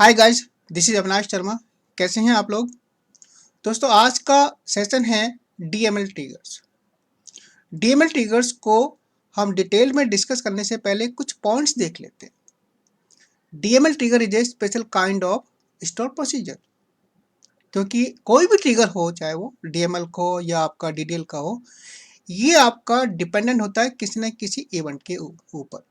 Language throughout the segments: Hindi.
Hi guys, this is Avinash Sharma. कैसे हैं आप लोग? दोस्तों, आज का सेशन है डीएमएल ट्रिगर्स। डीएमएल ट्रिगर्स को हम डिटेल में डिस्कस करने से पहले कुछ पॉइंट्स देख लेते हैं। DML trigger is a special kind of store procedure, क्योंकि कोई भी ट्रिगर हो, चाहे वो डीएमएल का हो या आपका डीडीएल का हो, ये आपका डिपेंडेंट होता है किसी न किसी इवेंट के ऊपर।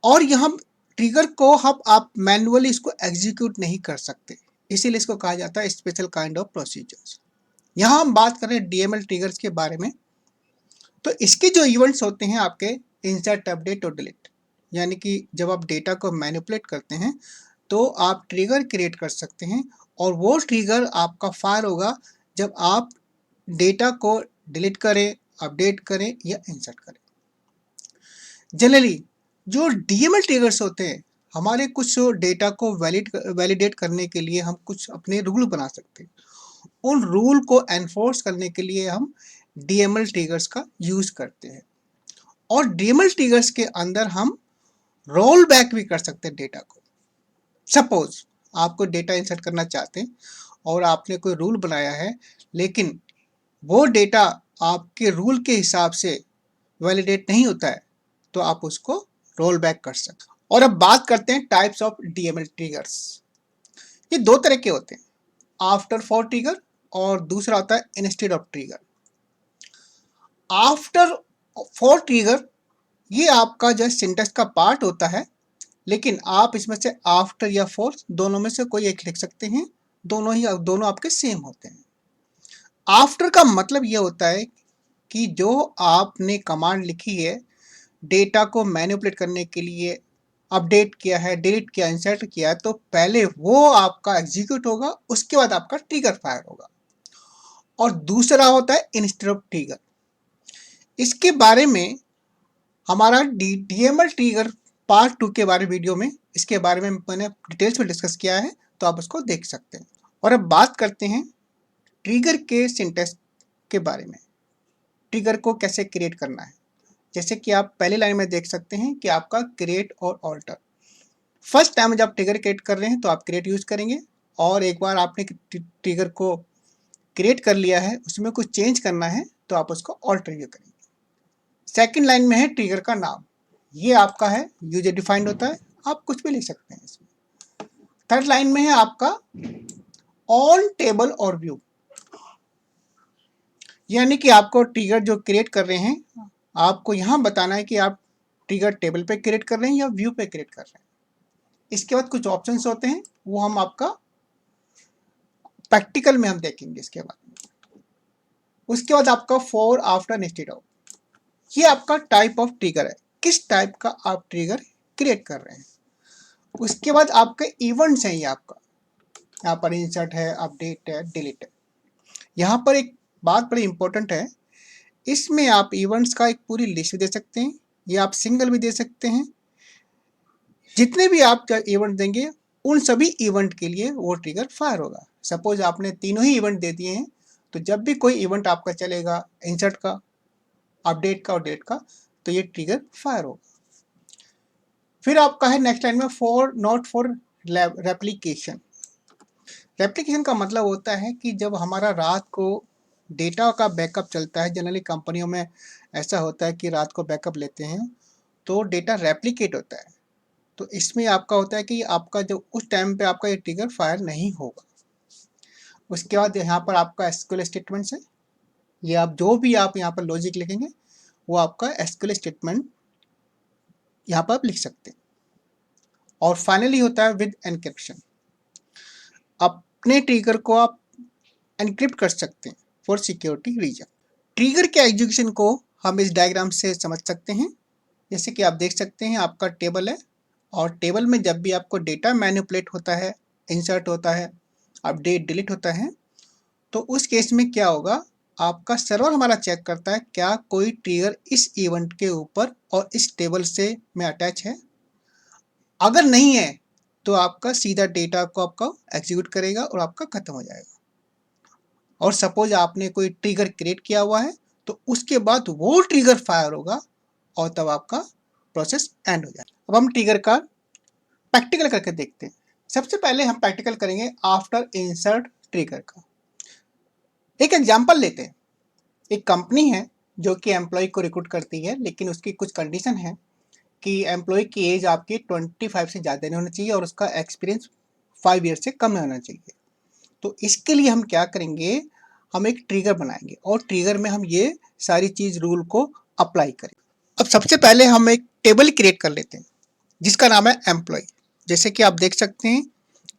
और यहाँ ट्रिगर को हम आप मैन्युअली इसको एग्जीक्यूट नहीं कर सकते, इसीलिए इसको कहा जाता है स्पेशल काइंड ऑफ प्रोसीजर्स। यहाँ हम बात कर रहे हैं डीएमएल ट्रिगर्स के बारे में। तो इसके जो इवेंट्स होते हैं आपके इंसर्ट, अपडेट और डिलीट, यानी कि जब आप डेटा को मैनिपुलेट करते हैं तो आप ट्रिगर क्रिएट कर सकते हैं, और वो ट्रिगर आपका फायर होगा जब आप डेटा को डिलीट करें, अपडेट करें या इंसर्ट करें। जनरली जो डीएमएल ट्रिगर्स होते हैं, हमारे कुछ डेटा को वैलिडेट करने के लिए हम कुछ अपने रूल बना सकते हैं। उन रूल को एनफोर्स करने के लिए हम डीएमएल ट्रिगर्स का यूज करते हैं, और डीएमएल ट्रिगर्स के अंदर हम रोल बैक भी कर सकते हैं डेटा को। सपोज आपको डेटा इंसर्ट करना चाहते हैं और आपने कोई रूल बनाया है, लेकिन वो डेटा आपके रूल के हिसाब से वैलिडेट नहीं होता है, तो आप उसको रोल बैक कर सकते हैं। और अब बात करते हैं टाइप्स ऑफ डीएमएल ट्रिगर्स। ये दो तरह के होते हैं, आफ्टर फॉर ट्रिगर और दूसरा होता है instead of trigger. After for trigger ये आपका जो सिंटेक्स का पार्ट होता है, लेकिन आप इसमें से आफ्टर या फॉर दोनों में से कोई एक लिख सकते हैं, दोनों आपके सेम होते हैं। आफ्टर का मतलब ये होता है कि जो आपने कमांड लिखी है डेटा को मैनिपुलेट करने के लिए, अपडेट किया है, डिलीट किया, इंसर्ट किया, तो पहले वो आपका एग्जीक्यूट होगा, उसके बाद आपका ट्रिगर फायर होगा। और दूसरा होता है इंस्टेड ऑफ ट्रिगर। इसके बारे में हमारा डीएमएल ट्रिगर पार्ट 2 के बारे वीडियो में इसके बारे में मैंने डिटेल्स में डिस्कस किया है, तो आप उसको देख सकते हैं। और अब बात करते हैं ट्रिगर के सिंटेक्स के बारे में, ट्रिगर को कैसे क्रिएट करना है। जैसे कि आप पहली लाइन में देख सकते हैं कि आपका क्रिएट और ऑल्टर। फर्स्ट टाइम जब आप ट्रिगर क्रिएट कर रहे हैं तो आप क्रिएट यूज करेंगे, और एक बार आपने ट्रिगर को क्रिएट कर लिया है, उसमें कुछ चेंज करना है तो आप उसको ऑल्टर यूज करेंगे। सेकंड लाइन में है ट्रिगर का नाम, ये आपका है, यूजर डिफाइंड होता है, आप कुछ भी लिख सकते हैं इसमें। थर्ड लाइन में है आपका ऑन टेबल और व्यू, यानी कि आपको ट्रिगर जो क्रिएट कर रहे हैं, आपको यहां बताना है कि आप ट्रिगर टेबल पे क्रिएट कर रहे हैं या व्यू पे क्रिएट कर रहे हैं। इसके बाद कुछ ऑप्शंस होते हैं, वो हम आपका प्रैक्टिकल में हम देखेंगे इसके बाद। उसके बाद आपका फॉर, आफ्टर, इंस्टेड ऑफ, ये आपका टाइप ऑफ ट्रिगर है, किस टाइप का आप ट्रिगर क्रिएट कर रहे हैं। उसके बाद आपके इवेंट्स हैं, ये आपका यहाँ पर इंसर्ट है, अपडेट है, डिलीट है। यहाँ पर एक बात बड़ी इंपॉर्टेंट है, इसमें आप इवेंट्स का एक पूरी लिस्ट दे सकते हैं, या आप सिंगल भी दे सकते हैं। जितने भी आप इवेंट देंगे उन सभी इवेंट के लिए वो ट्रिगर फायर होगा। सपोज आपने तीनों ही इवेंट दे दिए हैं, तो जब भी कोई इवेंट आपका चलेगा, इंसर्ट का, अपडेट का और डेट का, तो ये ट्रिगर फायर होगा। फिर आपका है नेक्स्ट लाइन में for, not for replication. Replication का मतलब होता है कि जब हमारा रात को डेटा का बैकअप चलता है, जनरली कंपनियों में ऐसा होता है कि रात को बैकअप लेते हैं तो डेटा रेप्लिकेट होता है, तो इसमें आपका होता है कि आपका जो उस टाइम पे आपका ये ट्रिगर फायर नहीं होगा। उसके बाद यहाँ पर आपका एसक्यूएल स्टेटमेंट्स है, ये आप जो भी आप यहाँ पर लॉजिक लिखेंगे वो आपका एसक्यूएल स्टेटमेंट यहाँ पर आप लिख सकते हैं। और फाइनली होता है विद एनक्रिप्शन, अपने ट्रिगर को आप एनक्रिप्ट कर सकते हैं फॉर सिक्योरिटी रीजन। ट्रिगर के एग्जीक्यूशन को हम इस डायग्राम से समझ सकते हैं। जैसे कि आप देख सकते हैं आपका टेबल है, और टेबल में जब भी आपको डेटा मैनिपुलेट होता है, इंसर्ट होता है, अपडेट, डिलीट होता है, तो उस केस में क्या होगा, आपका सर्वर हमारा चेक करता है क्या कोई ट्रिगर इस इवेंट के ऊपर और इस टेबल से में अटैच है। अगर नहीं है तो आपका सीधा डेटा को आपका एग्जीक्यूट करेगा और आपका खत्म हो जाएगा। और सपोज आपने कोई ट्रिगर क्रिएट किया हुआ है तो उसके बाद वो ट्रिगर फायर होगा और तब आपका प्रोसेस एंड हो जाएगा। अब हम ट्रिगर का प्रैक्टिकल करके देखते हैं। सबसे पहले हम प्रैक्टिकल करेंगे आफ्टर इंसर्ट ट्रिगर का। एक एग्जांपल लेते हैं। एक कंपनी है जो कि एम्प्लॉय को रिक्रूट करती है, लेकिन उसकी कुछ कंडीशन है कि एम्प्लॉय की एज आपकी 25 से ज़्यादा नहीं होना चाहिए और उसका एक्सपीरियंस 5 ईयर से कम नहीं होना चाहिए। तो इसके लिए हम क्या करेंगे, हम एक ट्रिगर बनाएंगे और ट्रिगर में हम ये सारी चीज़ रूल को अप्लाई करें। अब सबसे पहले हम एक टेबल क्रिएट कर लेते हैं जिसका नाम है एम्प्लॉय। जैसे कि आप देख सकते हैं,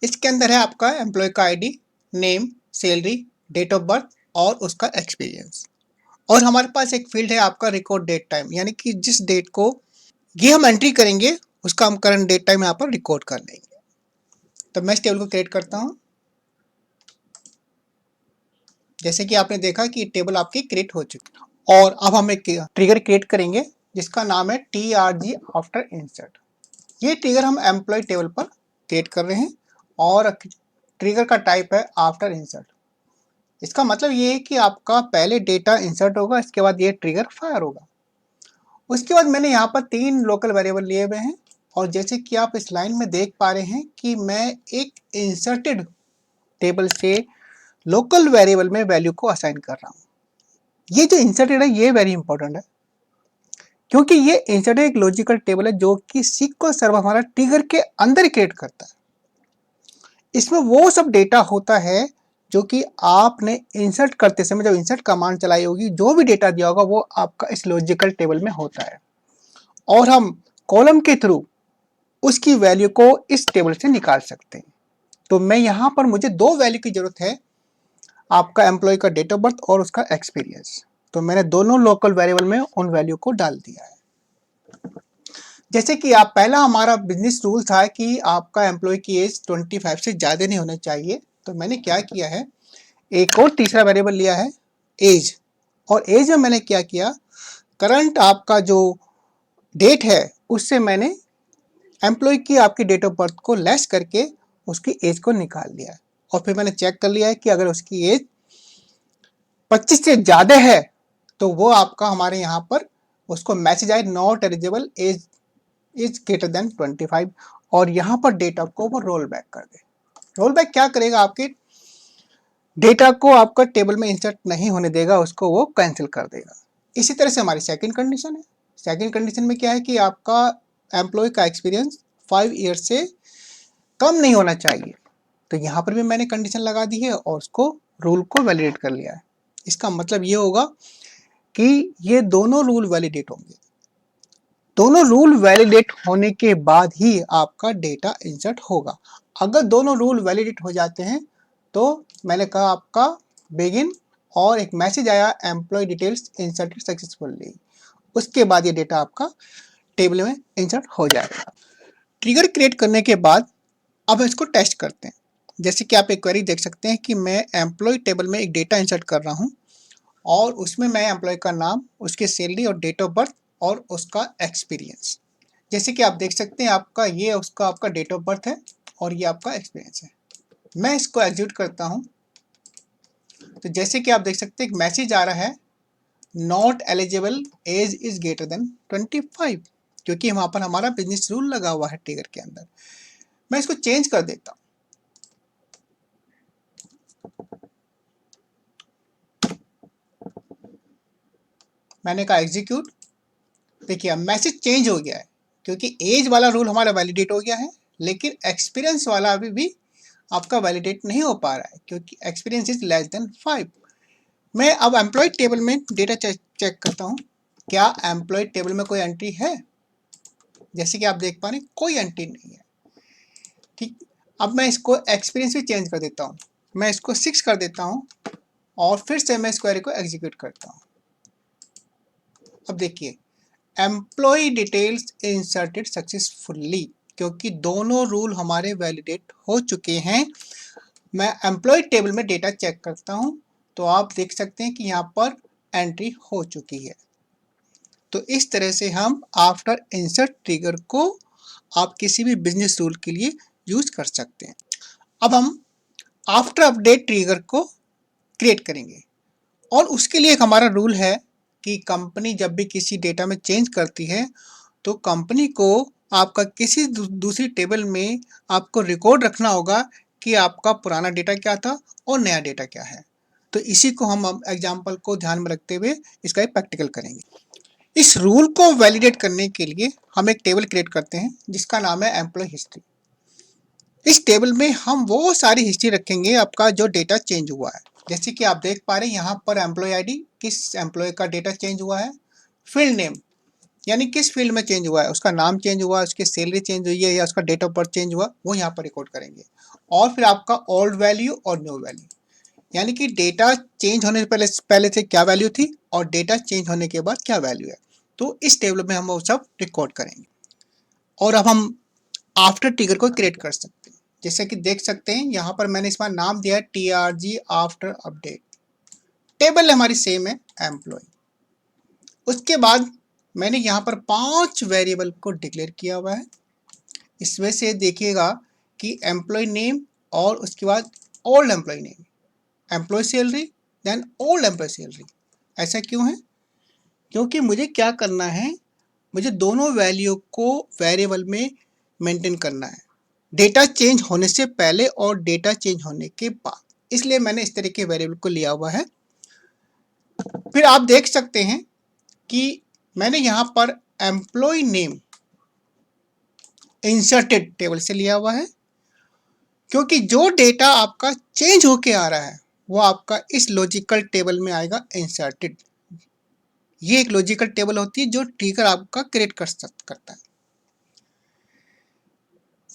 इसके अंदर है आपका एम्प्लॉय का ID, name, salary, date of birth और उसका एक्सपीरियंस। और हमारे पास एक फील्ड है आपका रिकॉर्ड डेट टाइम, यानी कि जिस डेट को ये हम एंट्री करेंगे उसका हम करंट डेट टाइम यहाँ पर रिकॉर्ड कर लेंगे। तो मैं इस टेबल को क्रिएट करता हूँ। जैसे कि आपने देखा कि टेबल आपकी क्रिएट हो चुकी है। और अब हम एक ट्रिगर क्रिएट करेंगे जिसका नाम है TRG आफ्टर इंसर्ट। ये ट्रिगर हम एम्प्लॉय टेबल पर क्रिएट कर रहे हैं और ट्रिगर का टाइप है आफ्टर इंसर्ट। इसका मतलब ये है कि आपका पहले डेटा इंसर्ट होगा, इसके बाद ये ट्रिगर फायर होगा। उसके बाद मैंने यहाँ पर 3 लोकल वेरिएबल लिए हुए हैं और जैसे कि आप इस लाइन में देख पा रहे हैं कि मैं एक इंसर्टेड टेबल से लोकल वेरिएबल में वैल्यू को असाइन कर रहा हूँ। ये जो इंसर्टेड है ये वेरी इंपॉर्टेंट है, क्योंकि ये इंसर्टेड एक लॉजिकल टेबल है जो कि SQL सर्वर हमारा ट्रिगर के अंदर क्रिएट करता है। इसमें वो सब डेटा होता है जो कि आपने इंसर्ट करते समय जब इंसर्ट कमांड चलाई होगी, जो भी डेटा दिया होगा वो आपका इस लॉजिकल टेबल में होता है और हम कॉलम के थ्रू उसकी वैल्यू को इस टेबल से निकाल सकते हैं। तो मैं यहाँ पर मुझे 2 वैल्यू की जरूरत है, आपका एम्प्लॉय का डेट ऑफ बर्थ और उसका एक्सपीरियंस। तो मैंने दोनों लोकल वेरिएबल में उन वैल्यू को डाल दिया है। जैसे कि आप पहला हमारा बिजनेस रूल था कि आपका एम्प्लॉय की एज 25 से ज़्यादा नहीं होना चाहिए। तो मैंने क्या किया है, एक और तीसरा वेरिएबल लिया है एज, और एज में मैंने क्या किया, करंट आपका जो डेट है उससे मैंने एम्प्लॉय की आपकी डेट ऑफ बर्थ को लेस करके उसकी एज को निकाल लिया है। और फिर मैंने चेक कर लिया है कि अगर उसकी एज 25 से ज़्यादा है तो वो आपका हमारे यहाँ पर उसको मैसेज आए not eligible, age is greater than 25, और यहाँ पर डेटा को वो रोल बैक कर दे। रोल बैक क्या करेगा, आपके डेटा को आपका टेबल में इंसर्ट नहीं होने देगा, उसको वो कैंसिल कर देगा। इसी तरह से हमारी सेकंड कंडीशन है। सेकंड कंडीशन में क्या है कि आपका एम्प्लॉय का एक्सपीरियंस 5 ईयर से कम नहीं होना चाहिए। तो यहाँ पर भी मैंने कंडीशन लगा दी है और उसको रूल को वैलिडेट कर लिया है। इसका मतलब ये होगा कि ये दोनों रूल वैलिडेट होंगे। दोनों रूल वैलिडेट होने के बाद ही आपका डेटा इंसर्ट होगा। अगर दोनों रूल वैलिडेट हो जाते हैं तो मैंने कहा आपका बिगिन और एक मैसेज आया एम्प्लॉय डिटेल्स इंसर्टेड सक्सेसफुली, उसके बाद ये डेटा आपका टेबल में इंसर्ट हो जाएगा। ट्रिगर क्रिएट करने के बाद अब इसको टेस्ट करते हैं। जैसे कि आप एक क्वेरी देख सकते हैं कि मैं एम्प्लॉय टेबल में एक डेटा इंसर्ट कर रहा हूँ और उसमें मैं एम्प्लॉय का नाम, उसकी सैलरी और डेट ऑफ बर्थ और उसका एक्सपीरियंस, जैसे कि आप देख सकते हैं आपका ये उसका आपका डेट ऑफ बर्थ है और ये आपका एक्सपीरियंस है। मैं इसको एग्जीक्यूट करता हूँ तो जैसे कि आप देख सकते हैं एक मैसेज आ रहा है not eligible, age is greater than 25, क्योंकि वहाँ पर हमारा बिजनेस रूल लगा हुआ है ट्रिगर के अंदर। मैं इसको चेंज कर देता हूँ। मैंने कहा एग्जीक्यूट। देखिए अब मैसेज चेंज हो गया है क्योंकि एज वाला रूल हमारा वैलिडेट हो गया है, लेकिन एक्सपीरियंस वाला अभी भी आपका वैलिडेट नहीं हो पा रहा है क्योंकि एक्सपीरियंस इज लेस देन 5। मैं अब एम्प्लॉय टेबल में डेटा चेक करता हूँ, क्या एम्प्लॉय टेबल में कोई एंट्री है। जैसे कि आप देख पा रहे हैं कोई एंट्री नहीं है। ठीक, अब मैं इसको एक्सपीरियंस भी चेंज कर देता हूँ, मैं इसको 6 कर देता हूँ और फिर से मैं इस क्वेरी को एग्जीक्यूट करता हूँ। अब देखिए एम्प्लॉय डिटेल्स इंसर्टेड सक्सेसफुली, क्योंकि दोनों रूल हमारे वैलिडेट हो चुके हैं। मैं एम्प्लॉय टेबल में डेटा चेक करता हूं तो आप देख सकते हैं कि यहां पर एंट्री हो चुकी है। तो इस तरह से हम आफ्टर इंसर्ट ट्रिगर को आप किसी भी बिजनेस रूल के लिए यूज कर सकते हैं। अब हम आफ्टर अपडेट ट्रिगर को क्रिएट करेंगे और उसके लिए एक हमारा रूल है कि कंपनी जब भी किसी डेटा में चेंज करती है तो कंपनी को आपका किसी दूसरी टेबल में आपको रिकॉर्ड रखना होगा कि आपका पुराना डेटा क्या था और नया डेटा क्या है। तो इसी को हम एग्जाम्पल को ध्यान में रखते हुए इसका एक प्रैक्टिकल करेंगे। इस रूल को वैलिडेट करने के लिए हम एक टेबल क्रिएट करते हैं जिसका नाम है एम्प्लॉय हिस्ट्री। इस टेबल में हम वो सारी हिस्ट्री रखेंगे आपका जो डेटा चेंज हुआ है। जैसे कि आप देख पा रहे हैं यहाँ पर एम्प्लॉय आईडी, किस एम्प्लॉय का डेटा चेंज हुआ है, फील्ड नेम यानी किस फील्ड में चेंज हुआ है, उसका नाम चेंज हुआ है, उसकी सैलरी चेंज हुई है या उसका डेट ऑफ बर्थ चेंज हुआ, वो यहाँ पर रिकॉर्ड करेंगे। और फिर आपका ओल्ड वैल्यू और न्यू वैल्यू, यानी कि डेटा चेंज होने से पहले से क्या वैल्यू थी और डेटा चेंज होने के बाद क्या वैल्यू है, तो इस टेबल में हम वो सब रिकॉर्ड करेंगे। और अब हम आफ्टर ट्रिगर को क्रिएट कर सकते हैं। जैसे कि देख सकते हैं यहाँ पर मैंने इसका नाम दिया है TRG आफ्टर अपडेट। टेबल हमारी सेम है एम्प्लॉय। उसके बाद मैंने यहाँ पर 5 वेरिएबल को डिक्लेयर किया हुआ है। इसमें से देखिएगा कि एम्प्लॉय नेम और उसके बाद old employee name, employee salary, then old employee salary. ऐसा क्यों है? क्योंकि मुझे क्या करना है, मुझे दोनों वैल्यू को वेरिएबल में मेंटेन करना है, डेटा चेंज होने से पहले और डेटा चेंज होने के बाद, इसलिए मैंने इस तरह के वेरिएबल को लिया हुआ है। फिर आप देख सकते हैं कि मैंने यहाँ पर एम्प्लॉय नेम इंसर्टेड टेबल से लिया हुआ है, क्योंकि जो डेटा आपका चेंज होके आ रहा है वो आपका इस लॉजिकल टेबल में आएगा इंसर्टेड। ये एक लॉजिकल टेबल होती है जो ट्रिगर आपका क्रिएट करता है।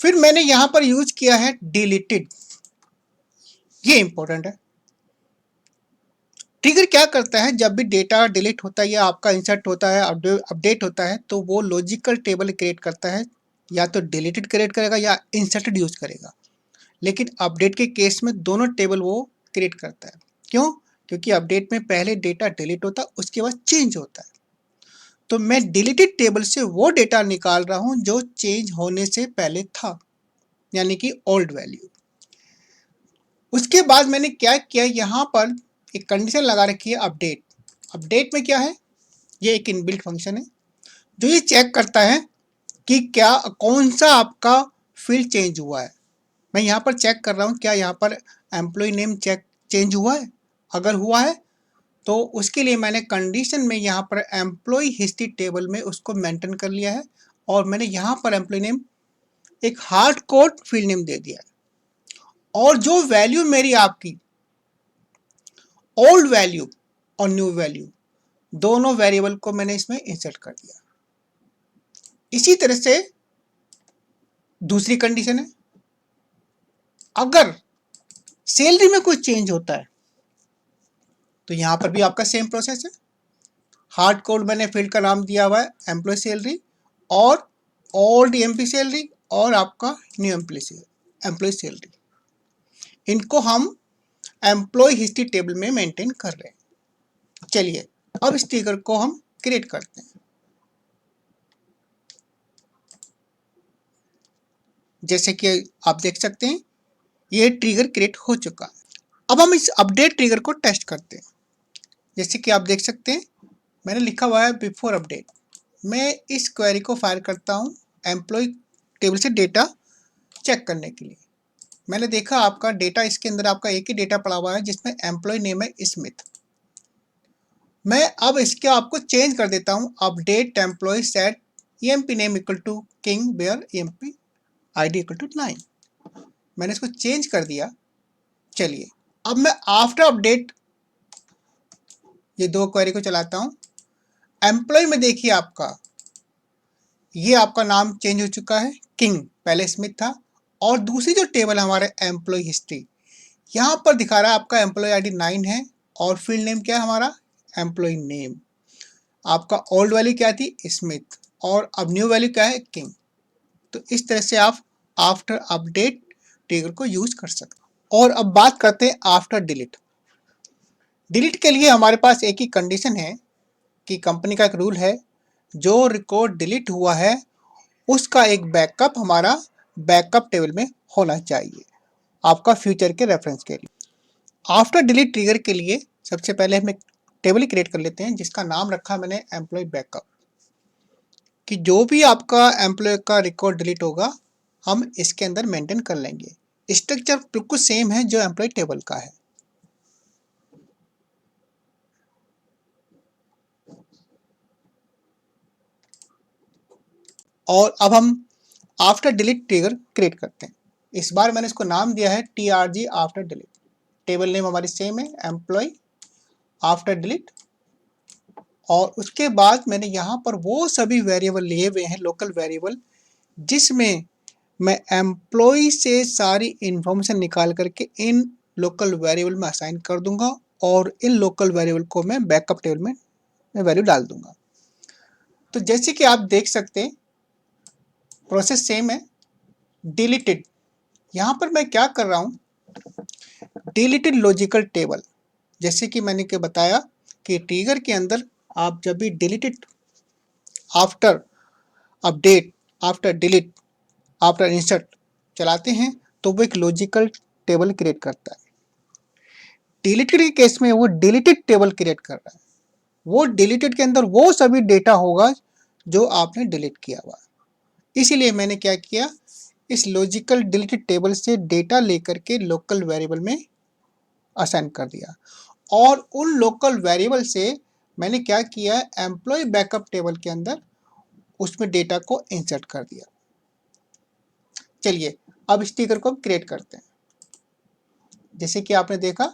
फिर मैंने यहाँ पर यूज किया है डिलीटेड। ये इंपॉर्टेंट है। ट्रिगर क्या करता है, जब भी डेटा डिलीट होता है या आपका इंसर्ट होता है, अपडेट होता है, तो वो लॉजिकल टेबल क्रिएट करता है, या तो डिलीटेड क्रिएट करेगा या इंसर्टेड यूज करेगा। लेकिन अपडेट के केस में दोनों टेबल वो क्रिएट करता है। क्यों? क्योंकि अपडेट में पहले डेटा डिलीट होता है, उसके बाद चेंज होता है। तो मैं डिलीटेड टेबल से वो डेटा निकाल रहा हूं जो चेंज होने से पहले था, यानी कि ओल्ड वैल्यू। उसके बाद मैंने क्या किया, यहाँ पर एक कंडीशन लगा रखी है अपडेट। अपडेट में क्या है, ये एक इनबिल्ट फंक्शन है जो ये चेक करता है कि क्या कौन सा आपका फील्ड चेंज हुआ है। मैं यहाँ पर चेक कर रहा हूँ क्या यहाँ पर एम्प्लॉय नेम चेंज हुआ है। अगर हुआ है तो उसके लिए मैंने कंडीशन में यहाँ पर एम्प्लॉय हिस्ट्री टेबल में उसको मेंटेन कर लिया है, और मैंने यहाँ पर एम्प्लॉय नेम एक हार्ड कोड फील्ड नेम दे दिया है। और जो वैल्यू मेरी आपकी ओल्ड वैल्यू और न्यू वैल्यू दोनों वेरिएबल को मैंने इसमें इंसर्ट कर दिया। इसी तरह से दूसरी कंडीशन है, अगर सैलरी में कोई चेंज होता है तो यहां पर भी आपका सेम प्रोसेस है। हार्ड कोड मैंने फील्ड का नाम दिया हुआ है एम्प्लॉय सैलरी, और ओल्ड एमपी सैलरी और आपका न्यू एम्प्लॉय सैलरी, इनको हम एम्प्लॉय हिस्ट्री टेबल में मेंटेन कर रहे हैं। चलिए अब इस ट्रिगर को हम क्रिएट करते हैं। जैसे कि आप देख सकते हैं ये ट्रिगर क्रिएट हो चुका है। अब हम इस अपडेट ट्रिगर को टेस्ट करते हैं। जैसे कि आप देख सकते हैं मैंने लिखा हुआ है बिफोर अपडेट। मैं इस क्वेरी को फायर करता हूं एम्प्लॉय टेबल से डेटा चेक करने के लिए। मैंने देखा आपका डेटा, इसके अंदर आपका एक ही डेटा पड़ा हुआ है जिसमें एम्प्लॉय नेम है स्मिथ। मैं अब इसके आपको चेंज कर देता हूं, update employee set EMP name equal to king where EMP ID equal to 9। मैंने इसको चेंज कर दिया। चलिए अब मैं आफ्टर अपडेट ये दो क्वेरी को चलाता हूं। एम्प्लॉय में देखिए आपका ये आपका नाम चेंज हो चुका है, किंग पहले स्मिथ था। और दूसरी जो टेबल हमारे एम्प्लॉय हिस्ट्री, यहाँ पर दिखा रहा है आपका एम्प्लॉय ID 9 है और फील्ड नेम क्या है हमारा एम्प्लॉय नेम। आपका ओल्ड वैल्यू क्या थी स्मिथ, और अब न्यू वैल्यू क्या है किंग। तो इस तरह से आप आफ्टर अपडेट ट्रिगर को यूज कर सकते हैं। और अब बात करते हैं आफ्टर डिलीट। डिलीट के लिए हमारे पास एक ही कंडीशन है कि कंपनी का एक रूल है, जो रिकॉर्ड डिलीट हुआ है उसका एक बैकअप हमारा बैकअप टेबल में होना चाहिए आपका फ्यूचर के रेफरेंस के लिए। आफ्टर डिलीट ट्रिगर के लिए सबसे पहले हम एक टेबल क्रिएट कर लेते हैं जिसका नाम रखा मैंने एम्प्लॉय बैकअप। कि जो भी आपका एम्प्लॉय का रिकॉर्ड डिलीट होगा हम इसके अंदर मेंटेन कर लेंगे। स्ट्रक्चर बिल्कुल सेम है जो एम्प्लॉय टेबल का है। और अब हम आफ्टर डिलीट ट्रिगर क्रिएट करते हैं। इस बार मैंने इसको नाम दिया है TRG after delete. Table name हमारी सेम है, एम्प्लॉय आफ्टर डिलीट। और उसके बाद मैंने यहाँ पर वो सभी वेरिएबल लिए हुए हैं, लोकल वेरिएबल, जिसमें मैं एम्प्लॉय से सारी इंफॉर्मेशन निकाल करके इन लोकल वेरिएबल में असाइन कर दूंगा और इन लोकल वेरिएबल को मैं बैकअप टेबल में वैल्यू डाल दूंगा। तो जैसे कि आप देख सकते हैं प्रोसेस सेम है। डिलीटेड, यहाँ पर मैं क्या कर रहा हूँ, डिलीटेड लॉजिकल टेबल। जैसे कि मैंने क्या बताया कि ट्रिगर के अंदर आप जब भी deleted after update, after delete, after insert चलाते हैं तो वो एक लॉजिकल टेबल क्रिएट करता है। डिलीटेड के केस में वो डिलीटेड टेबल क्रिएट कर रहा है। वो डिलीटेड के अंदर वो सभी डेटा होगा जो आपने डिलीट किया हुआ। इसीलिए मैंने क्या किया, इस लॉजिकल डिलीटेड टेबल से डेटा लेकर के लोकल वेरिएबल में असाइन कर दिया और उन लोकल वेरिएबल से मैंने क्या किया, एम्प्लॉय बैकअप टेबल के अंदर उसमें डेटा को इंसर्ट कर दिया। चलिए अब इस ट्रिगर को हम क्रिएट करते हैं। जैसे कि आपने देखा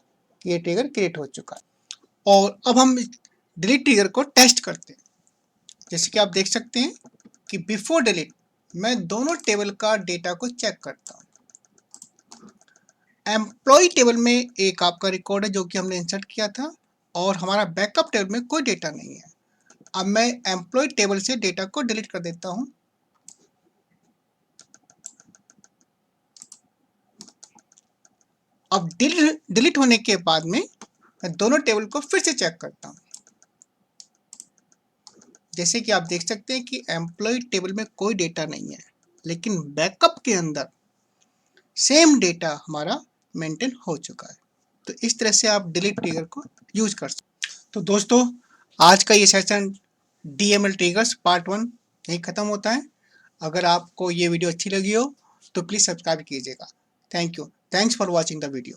कि ये ट्रिगर क्रिएट हो चुका है और अब हम डिलीट ट्रिगर को टेस्ट करते हैं। जैसे कि आप देख सकते हैं कि बिफोर डिलीट मैं दोनों टेबल का डेटा को चेक करता हूँ। एम्प्लॉय टेबल में एक आपका रिकॉर्ड है जो कि हमने इंसर्ट किया था और हमारा बैकअप टेबल में कोई डेटा नहीं है। अब मैं एम्प्लॉय टेबल से डेटा को डिलीट कर देता हूँ। अब डिलीट होने के बाद में मैं दोनों टेबल को फिर से चेक करता हूँ। जैसे कि आप देख सकते हैं कि एम्प्लॉय टेबल में कोई डेटा नहीं है, लेकिन बैकअप के अंदर सेम डेटा हमारा मेंटेन हो चुका है। तो इस तरह से आप डिलीट ट्रिगर को यूज कर सकते हैं। तो दोस्तों आज का ये सेशन DML ट्रिगर्स पार्ट 1 यही खत्म होता है। अगर आपको ये वीडियो अच्छी लगी हो तो प्लीज़ सब्सक्राइब कीजिएगा। Thank you, thanks for watching the video.